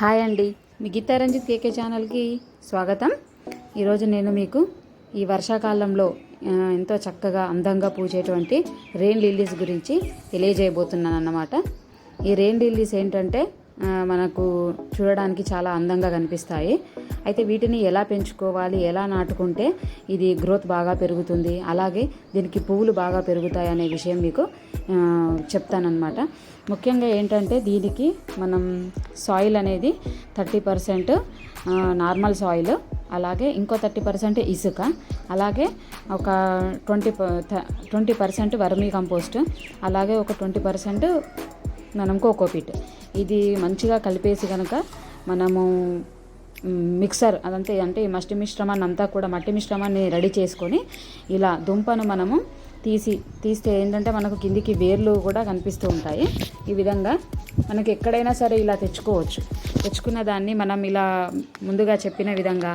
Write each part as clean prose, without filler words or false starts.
Hi అండి, మీ GeethaRanjithKK ఛానల్కి స్వాగతం. ఈరోజు నేను మీకు ఈ వర్షాకాలంలో ఎంతో చక్కగా అందంగా పూచేటువంటి రెయిన్ లిల్లీస్ గురించి తెలియజేయబోతున్నాను అన్నమాట. ఈ రెయిన్ లిల్లీస్ ఏంటంటే మనకు చూడడానికి చాలా అందంగా కనిపిస్తాయి. అయితే వీటిని ఎలా పెంచుకోవాలి, ఎలా నాటుకుంటే ఇది గ్రోత్ బాగా పెరుగుతుంది, అలాగే దీనికి పువ్వులు బాగా పెరుగుతాయి అనే విషయం మీకు చెప్తానన్నమాట. ముఖ్యంగా ఏంటంటే దీనికి మనం సాయిల్ అనేది 30% నార్మల్ సాయిల్, అలాగే ఇంకో 30% ఇసుక, అలాగే ఒక 20% వర్మీ కంపోస్ట్, అలాగే ఒక 20% మనం కోకోపీట్. ఇది మంచిగా కలిపేసి కనుక మనము మిక్సర్ అదంతే అంటే ఈ మట్టి మిశ్రమాన్ని రెడీ చేసుకొని ఇలా దుంపను మనము తీస్తే ఏంటంటే మనకు కిందికి వేర్లు కూడా కనిపిస్తూ ఉంటాయి. ఈ విధంగా మనకి ఎక్కడైనా సరే ఇలా తెచ్చుకున్న దాన్ని మనం ఇలా ముందుగా చెప్పిన విధంగా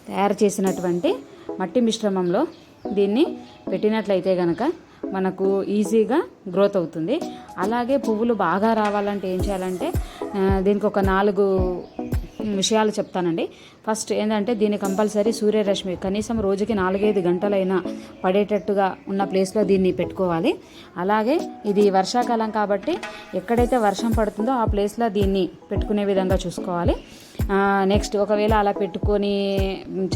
తయారు చేసినటువంటి మట్టి మిశ్రమంలో దీన్ని పెట్టినట్లయితే కనుక మనకు ఈజీగా గ్రోత్ అవుతుంది. అలాగే పువ్వులు బాగా రావాలంటే ఏం చేయాలంటే దీనికి ఒక 4 విషయాలు చెప్తానండి. ఫస్ట్ ఏంటంటే దీన్ని కంపల్సరీ సూర్యరశ్మి కనీసం రోజుకి 4-5 గంటలైనా పడేటట్టుగా ఉన్న ప్లేస్లో దీన్ని పెట్టుకోవాలి. అలాగే ఇది వర్షాకాలం కాబట్టి ఎక్కడైతే వర్షం పడుతుందో ఆ ప్లేస్లో దీన్ని పెట్టుకునే విధంగా చూసుకోవాలి. నెక్స్ట్ ఒకవేళ అలా పెట్టుకొని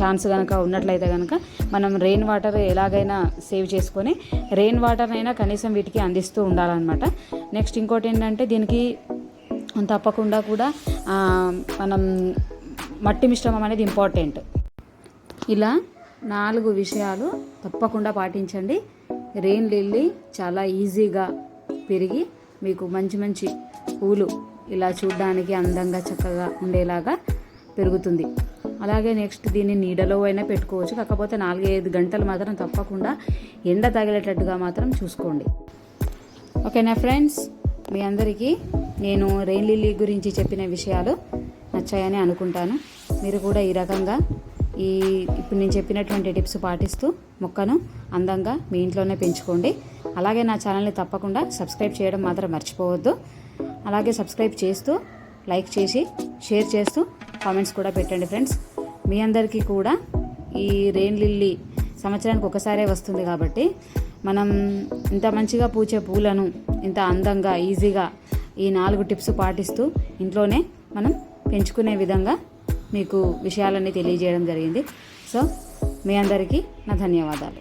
ఛాన్స్ కనుక ఉన్నట్లయితే కనుక మనం రెయిన్ వాటర్ ఎలాగైనా సేవ్ చేసుకొని రెయిన్ వాటర్ అయినా కనీసం వీటికి అందిస్తూ ఉండాలన్నమాట. నెక్స్ట్ ఇంకోటి ఏంటంటే దీనికి తప్పకుండా కూడా మనం మట్టి మిశ్రమం అనేది ఇంపార్టెంట్. ఇలా 4 విషయాలు తప్పకుండా పాటించండి. రెయిన్ లిల్లీ చాలా ఈజీగా పెరిగి మీకు మంచి పూలు ఇలా చూడడానికి అందంగా చక్కగా ఉండేలాగా పెరుగుతుంది. అలాగే నెక్స్ట్ దీన్ని నీడలో అయినా పెట్టుకోవచ్చు, కాకపోతే 4-5 గంటలు మాత్రం తప్పకుండా ఎండ తగిలేటట్టుగా మాత్రం చూసుకోండి. ఓకేనా ఫ్రెండ్స్, మీ అందరికీ నేను రెయిన్ లిల్లీ గురించి చెప్పిన విషయాలు నచ్చాయని అనుకుంటాను. మీరు కూడా ఈ రకంగా ఇప్పుడు నేను చెప్పినటువంటి టిప్స్ పాటిస్తూ మొక్కను అందంగా మీ ఇంట్లోనే పెంచుకోండి. అలాగే నా ఛానల్ని తప్పకుండా సబ్స్క్రైబ్ చేయడం మాత్రం మర్చిపోవద్దు. అలాగే సబ్స్క్రైబ్ చేస్తూ లైక్ చేసి షేర్ చేస్తూ కామెంట్స్ కూడా పెట్టండి ఫ్రెండ్స్. మీ అందరికీ కూడా ఈ రెయిన్ లిల్లీ సంవత్సరానికి ఒకసారే వస్తుంది కాబట్టి మనం ఇంత మంచిగా పూచే పూలను ఇంత అందంగా ఈజీగా ఈ 4 టిప్స్ పాటిస్తూ ఇంట్లోనే మనం పెంచుకునే విధంగా మీకు విషయాలన్నీ తెలియజేయడం జరిగింది. సో మీ అందరికీ నా ధన్యవాదాలు.